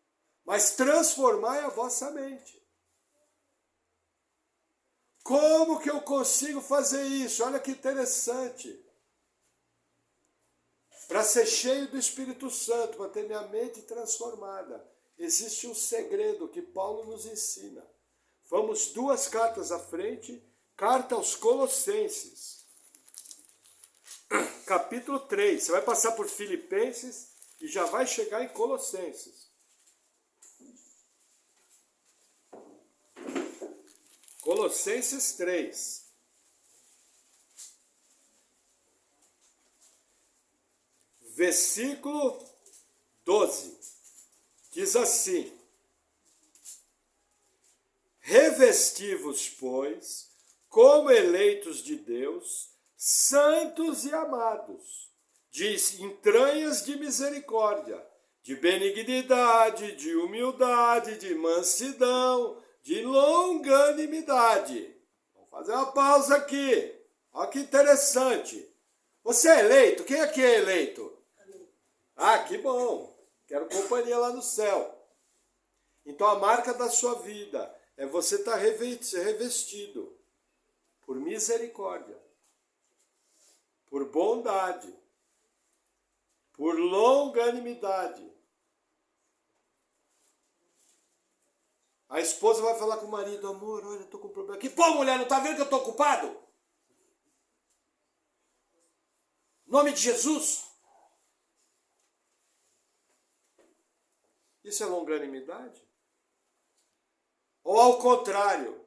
Mas transformai a vossa mente. Como que eu consigo fazer isso? Olha que interessante. Para ser cheio do Espírito Santo, para ter minha mente transformada, existe um segredo que Paulo nos ensina. Vamos 2 cartas à frente. Carta aos Colossenses. Capítulo 3. Você vai passar por Filipenses e já vai chegar em Colossenses. Colossenses 3. Versículo 12. Diz assim: revesti-vos, pois, como eleitos de Deus, santos e amados, de entranhas de misericórdia, de benignidade, de humildade, de mansidão, de longanimidade. Vamos fazer uma pausa aqui. Olha que interessante. Você é eleito? Quem aqui é eleito? Ah, que bom. Quero companhia lá no céu. Então a marca da sua vida é você estar revestido por misericórdia, por bondade, por longanimidade. A esposa vai falar com o marido: amor, olha, eu estou com um problema aqui. Pô, mulher, não está vendo que eu estou ocupado? Em nome de Jesus. Isso é longanimidade? Ou ao contrário?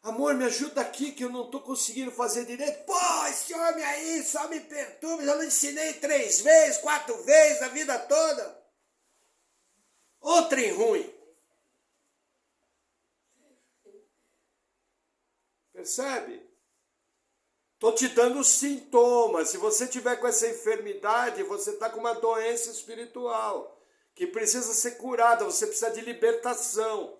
Amor, me ajuda aqui que eu não estou conseguindo fazer direito. Pô, esse homem aí só me perturba. Já não ensinei 3 vezes, 4 vezes a vida toda. Ô trem ruim. Percebe? Estou te dando sintomas. Se você tiver com essa enfermidade, você está com uma doença espiritual que precisa ser curada. Você precisa de libertação.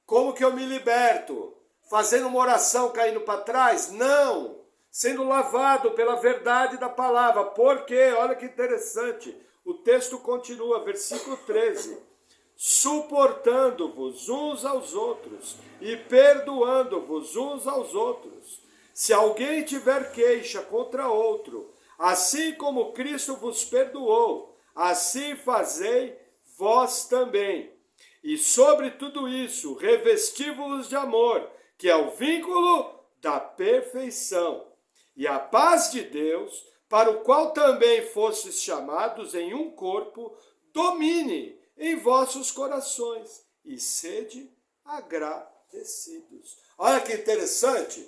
Como que eu me liberto? Fazendo uma oração caindo para trás? Não! Sendo lavado pela verdade da palavra. Por quê? Olha que interessante. O texto continua, versículo 13. Suportando-vos uns aos outros e perdoando-vos uns aos outros. Se alguém tiver queixa contra outro, assim como Cristo vos perdoou, assim fazei vós também. E sobre tudo isso, revesti-vos de amor, que é o vínculo da perfeição. E a paz de Deus, para o qual também fostes chamados em um corpo, domine em vossos corações e sede agradecidos. Olha que interessante.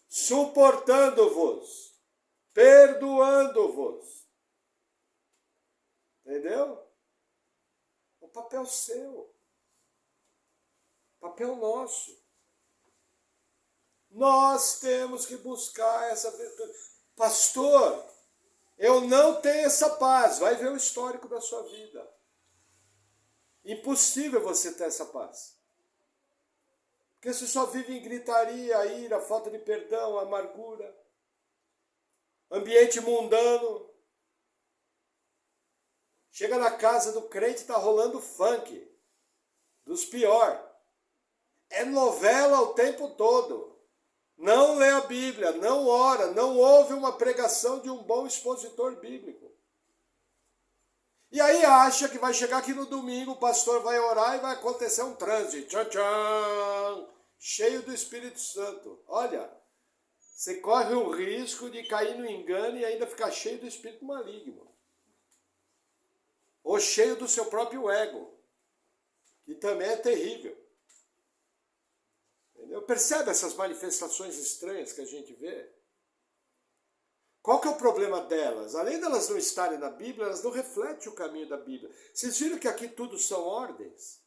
Suportando-vos, perdoando-vos. Entendeu? O papel seu. Papel nosso. Nós temos que buscar essa virtude. Pastor, eu não tenho essa paz. Vai ver o histórico da sua vida. Impossível você ter essa paz. Porque você só vive em gritaria, ira, falta de perdão, amargura, ambiente mundano. Chega na casa do crente e está rolando funk. Dos pior. É novela o tempo todo. Não lê a Bíblia, não ora, não ouve uma pregação de um bom expositor bíblico. E aí acha que vai chegar aqui no domingo, o pastor vai orar e vai acontecer um transe. Tchan, tchan, cheio do Espírito Santo. Olha, você corre o risco de cair no engano e ainda ficar cheio do Espírito maligno. Ou cheio do seu próprio ego, que também é terrível. Entendeu? Percebe essas manifestações estranhas que a gente vê? Qual que é o problema delas? Além delas não estarem na Bíblia, elas não refletem o caminho da Bíblia. Vocês viram que aqui tudo são ordens?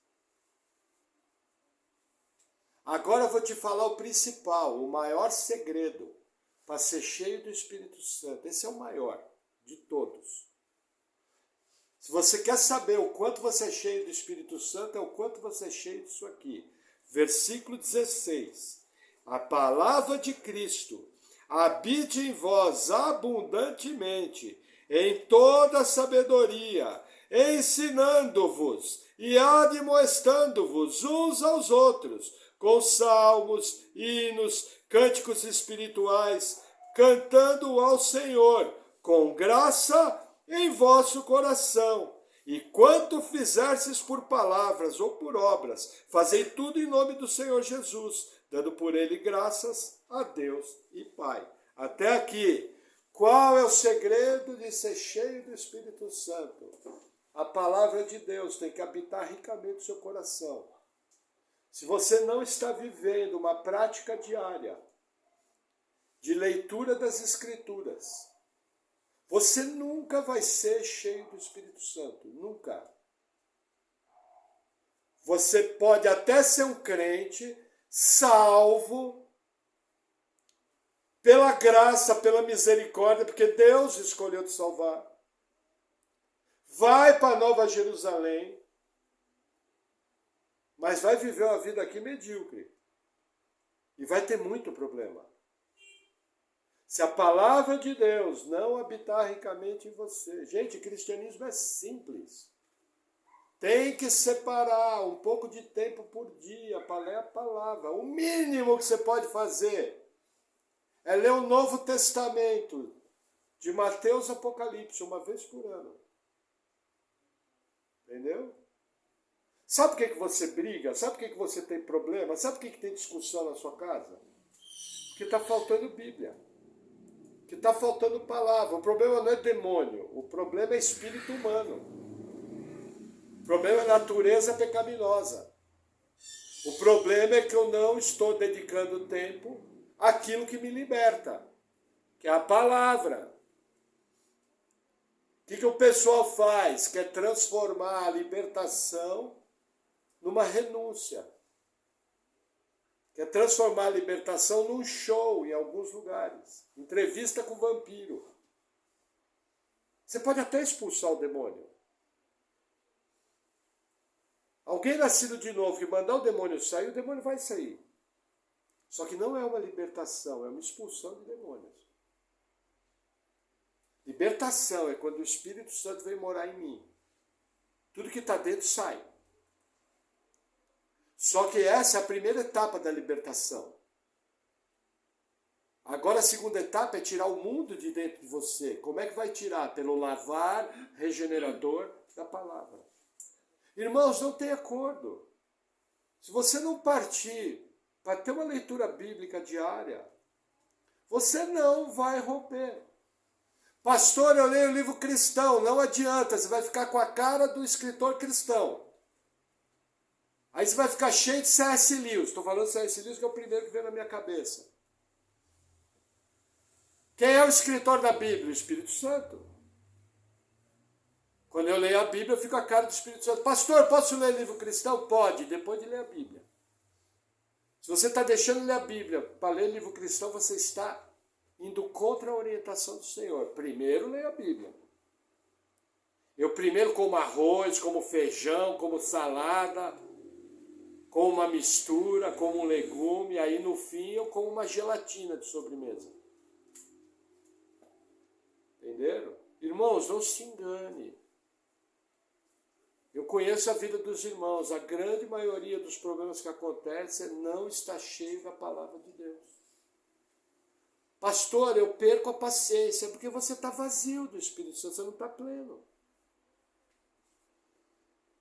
Agora eu vou te falar o principal, o maior segredo para ser cheio do Espírito Santo. Esse é o maior de todos. Se você quer saber o quanto você é cheio do Espírito Santo, é o quanto você é cheio disso aqui. Versículo 16. A palavra de Cristo habite em vós abundantemente, em toda sabedoria, ensinando-vos e admoestando-vos uns aos outros, com salmos, hinos, cânticos espirituais, cantando ao Senhor, com graça em vosso coração. E quanto fizerdes por palavras ou por obras, fazei tudo em nome do Senhor Jesus, dando por ele graças a Deus e Pai. Até aqui. Qual é o segredo de ser cheio do Espírito Santo? A palavra de Deus tem que habitar ricamente no seu coração. Se você não está vivendo uma prática diária de leitura das Escrituras, você nunca vai ser cheio do Espírito Santo. Nunca. Você pode até ser um crente salvo pela graça, pela misericórdia, porque Deus escolheu te salvar. Vai para Nova Jerusalém, mas vai viver uma vida aqui medíocre. E vai ter muito problema. Se a palavra de Deus não habitar ricamente em você. Gente, cristianismo é simples. Tem que separar um pouco de tempo por dia para ler a palavra. O mínimo que você pode fazer é ler o Novo Testamento, de Mateus a Apocalipse, uma vez por ano. Entendeu? Sabe por que você briga? Sabe por que você tem problema? Sabe por que tem discussão na sua casa? Porque está faltando Bíblia. Que está faltando palavra. O problema não é demônio, o problema é espírito humano. O problema é natureza pecaminosa. O problema é que eu não estou dedicando tempo àquilo que me liberta, que é a palavra. O que o pessoal faz? Quer transformar a libertação numa renúncia. Quer transformar a libertação num show em alguns lugares. Entrevista com vampiro. Você pode até expulsar o demônio. Alguém nascido de novo que mandar o demônio sair, o demônio vai sair. Só que não é uma libertação, é uma expulsão de demônios. Libertação é quando o Espírito Santo vem morar em mim. Tudo que está dentro sai. Só que essa é a primeira etapa da libertação. Agora a segunda etapa é tirar o mundo de dentro de você. Como é que vai tirar? Pelo lavar regenerador da palavra. Irmãos, não tem acordo. Se você não partir para ter uma leitura bíblica diária, você não vai romper. Pastor, eu leio o livro cristão, não adianta, você vai ficar com a cara do escritor cristão. Aí você vai ficar cheio de C.S. Lewis. Estou falando de C.S. Lewis, que é o primeiro que veio na minha cabeça. Quem é o escritor da Bíblia? O Espírito Santo. Quando eu leio a Bíblia, eu fico com a cara do Espírito Santo. Pastor, posso ler livro cristão? Pode, depois de ler a Bíblia. Se você está deixando de ler a Bíblia para ler livro cristão, você está indo contra a orientação do Senhor. Primeiro leia a Bíblia. Eu primeiro como arroz, como feijão, como salada, como uma mistura, como um legume, aí no fim eu como uma gelatina de sobremesa. Entenderam? Irmãos, não se engane. Eu conheço a vida dos irmãos. A grande maioria dos problemas que acontecem não está cheio da palavra de Deus. Pastor, eu perco a paciência, porque você está vazio do Espírito Santo, você não está pleno.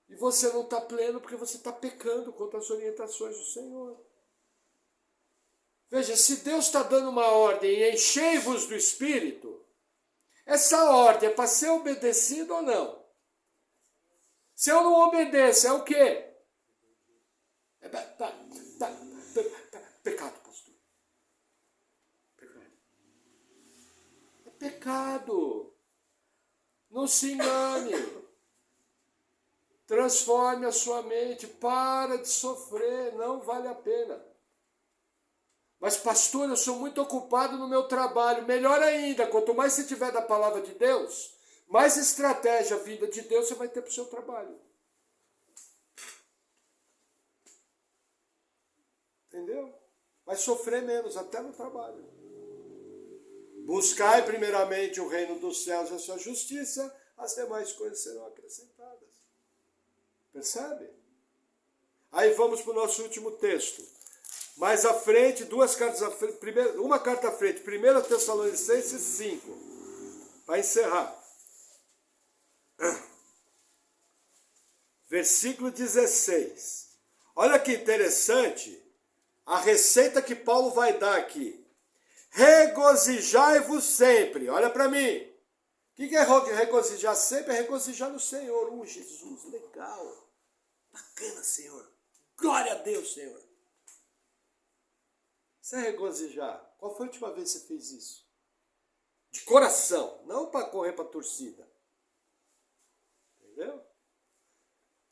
E você não está pleno porque você está pecando contra as orientações do Senhor. Veja, se Deus está dando uma ordem, enchei-vos do Espírito, essa ordem é para ser obedecida ou não? Se eu não obedeço, é o quê? Pecado, pastor. Pecado. É pecado. Não se engane. Transforme a sua mente. Para de sofrer. Não vale a pena. Mas, pastor, eu sou muito ocupado no meu trabalho. Melhor ainda, quanto mais você tiver da palavra de Deus, mais estratégia, vida de Deus você vai ter para o seu trabalho. Entendeu? Vai sofrer menos, até no trabalho. Buscai primeiramente o reino dos céus e a sua justiça, as demais coisas serão acrescentadas. Percebe? Aí vamos para o nosso último texto. Mais à frente, duas cartas à frente, uma carta à frente, 1 Tessalonicenses 5, para encerrar. Versículo 16. Olha que interessante a receita que Paulo vai dar aqui. Regozijai-vos sempre. Olha para mim. O que é regozijar sempre? É regozijar no Senhor. Jesus, legal. Bacana, Senhor. Glória a Deus, Senhor. Isso é regozijar. Qual foi a última vez que você fez isso? De coração, não para correr para a torcida. Entendeu?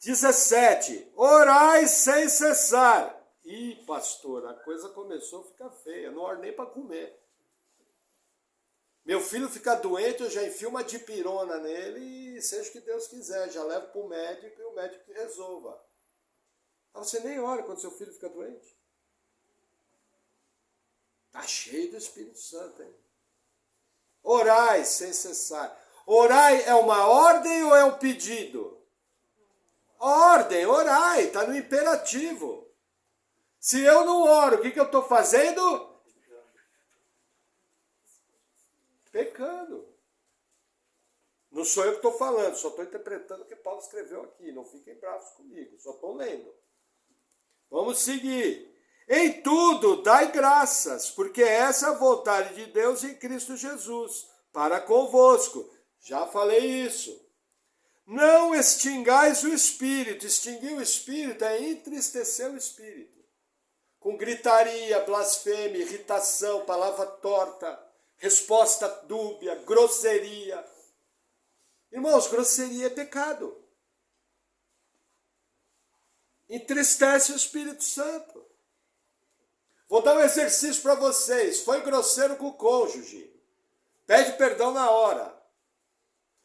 17. Orai sem cessar. Ih, pastor, a coisa começou a ficar feia. Não oro nem para comer. Meu filho fica doente, eu já enfio uma dipirona nele e seja o que Deus quiser. Já levo para o médico e o médico que resolva. Você nem ora quando seu filho fica doente. Está cheio do Espírito Santo, hein? Orai sem cessar. Orai é uma ordem ou é um pedido? Ordem, orai, está no imperativo. Se eu não oro, o que eu estou fazendo? Pecando. Não sou eu que estou falando, só estou interpretando o que Paulo escreveu aqui. Não fiquem bravos comigo, só estou lendo. Vamos seguir. Em tudo, dai graças, porque essa é a vontade de Deus em Cristo Jesus, para convosco. Já falei isso. Não extingais o Espírito. Extinguir o Espírito é entristecer o Espírito. Com gritaria, blasfêmia, irritação, palavra torta, resposta dúbia, grosseria. Irmãos, grosseria é pecado. Entristece o Espírito Santo. Vou dar um exercício para vocês. Foi grosseiro com o cônjuge. Pede perdão na hora.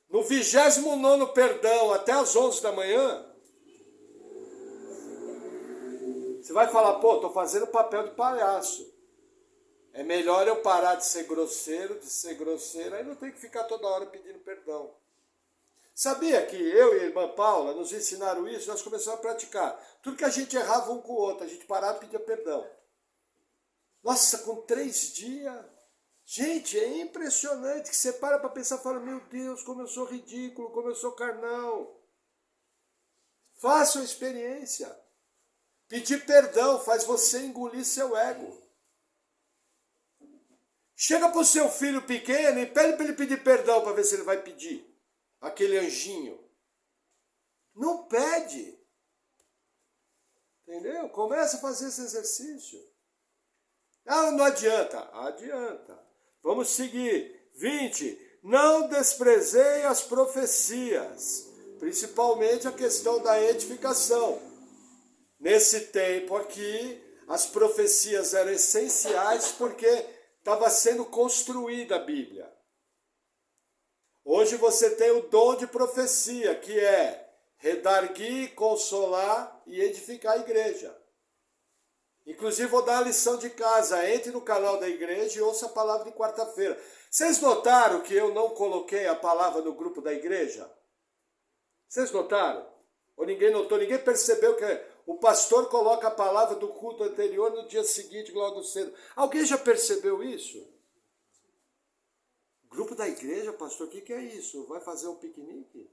No 29º perdão, até às 11 da manhã, você vai falar, pô, estou fazendo papel de palhaço. É melhor eu parar de ser grosseiro, aí não tem que ficar toda hora pedindo perdão. Sabia que eu e a irmã Paula nos ensinaram isso, nós começamos a praticar. Tudo que a gente errava um com o outro, a gente parava e pedia perdão. Nossa, com 3 dias... Gente, é impressionante que você para pensar e fala, meu Deus, como eu sou ridículo, como eu sou carnal. Façam a experiência. Pedir perdão faz você engolir seu ego. Chega para o seu filho pequeno e pede para ele pedir perdão para ver se ele vai pedir. Aquele anjinho. Não pede. Entendeu? Começa a fazer esse exercício. Ah, não adianta. Adianta. Vamos seguir. 20. Não desprezei as profecias. Principalmente a questão da edificação. Nesse tempo aqui, as profecias eram essenciais porque estava sendo construída a Bíblia. Hoje você tem o dom de profecia, que é redarguir, consolar e edificar a igreja. Inclusive vou dar a lição de casa, entre no canal da igreja e ouça a palavra de quarta-feira. Vocês notaram que eu não coloquei a palavra no grupo da igreja? Vocês notaram? Ou ninguém notou? Ninguém percebeu que o pastor coloca a palavra do culto anterior no dia seguinte, logo cedo. Alguém já percebeu isso? Grupo da igreja, pastor, o que é isso? Vai fazer um piquenique?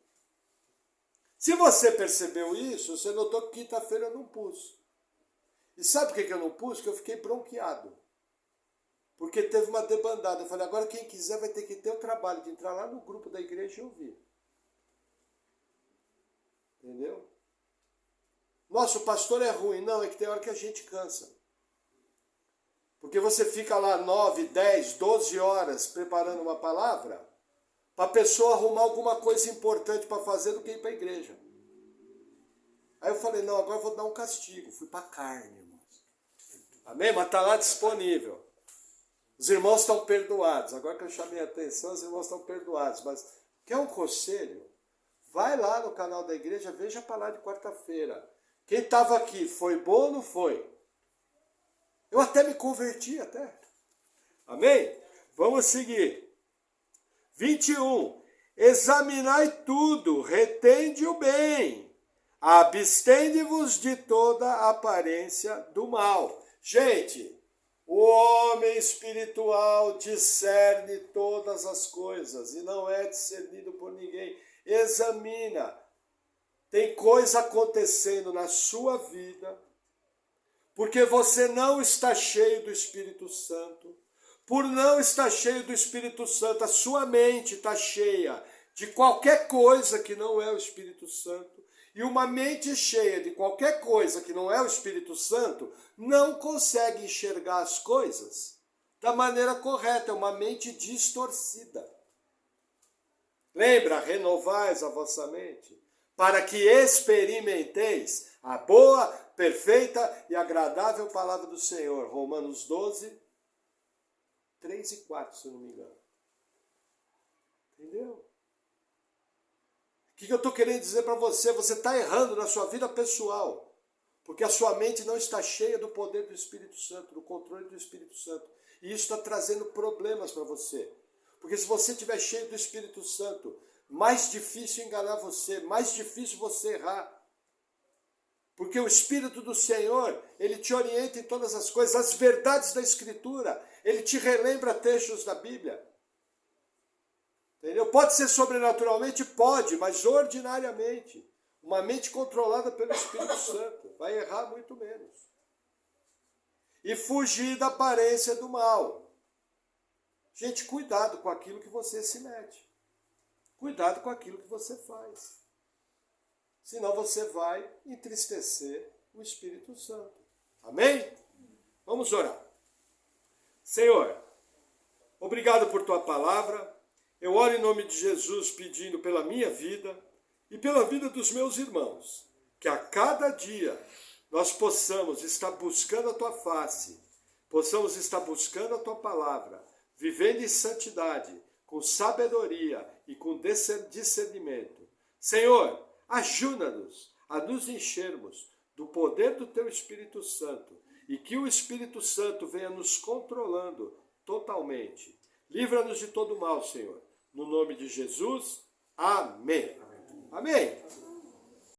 Se você percebeu isso, você notou que quinta-feira eu não pus. E sabe por que eu não pus? Porque eu fiquei bronqueado. Porque teve uma debandada. Eu falei, agora quem quiser vai ter que ter o trabalho de entrar lá no grupo da igreja e ouvir. Entendeu? Nossa, o pastor é ruim. Não, é que tem hora que a gente cansa. Porque você fica lá 9, 10, 12 horas preparando uma palavra para a pessoa arrumar alguma coisa importante para fazer do que ir para a igreja. Aí eu falei, não, agora eu vou dar um castigo. Fui para a carne, irmãos. Amém? Mas está lá disponível. Os irmãos estão perdoados. Agora que eu chamei a atenção, os irmãos estão perdoados. Mas quer um conselho? Vai lá no canal da igreja, veja a palavra de quarta-feira. Quem estava aqui, foi bom ou não foi? Eu até me converti, até. Amém? Vamos seguir. 21. Examinai tudo, retende o bem. Abstende-vos de toda aparência do mal. Gente, o homem espiritual discerne todas as coisas e não é discernido por ninguém. Examina. Tem coisa acontecendo na sua vida porque você não está cheio do Espírito Santo. Por não estar cheio do Espírito Santo, a sua mente está cheia de qualquer coisa que não é o Espírito Santo. E uma mente cheia de qualquer coisa que não é o Espírito Santo não consegue enxergar as coisas da maneira correta. É uma mente distorcida. Lembra, renovais a vossa mente, para que experimenteis a boa, perfeita e agradável palavra do Senhor. Romanos 12, 3 e 4, se eu não me engano. Entendeu? O que eu estou querendo dizer para você? Você está errando na sua vida pessoal, porque a sua mente não está cheia do poder do Espírito Santo, do controle do Espírito Santo. E isso está trazendo problemas para você. Porque se você estiver cheio do Espírito Santo, mais difícil enganar você, mais difícil você errar. Porque o Espírito do Senhor, ele te orienta em todas as coisas, as verdades da Escritura, ele te relembra textos da Bíblia. Entendeu? Pode ser sobrenaturalmente? Pode, mas ordinariamente. Uma mente controlada pelo Espírito Santo vai errar muito menos. E fugir da aparência do mal. Gente, cuidado com aquilo que você se mete. Cuidado com aquilo que você faz. Senão você vai entristecer o Espírito Santo. Amém? Vamos orar. Senhor, obrigado por tua palavra. Eu oro em nome de Jesus pedindo pela minha vida e pela vida dos meus irmãos, que a cada dia nós possamos estar buscando a tua face, possamos estar buscando a tua palavra, vivendo em santidade, com sabedoria e com discernimento. Senhor, ajuda-nos a nos enchermos do poder do teu Espírito Santo e que o Espírito Santo venha nos controlando totalmente. Livra-nos de todo mal, Senhor. No nome de Jesus, amém. Amém.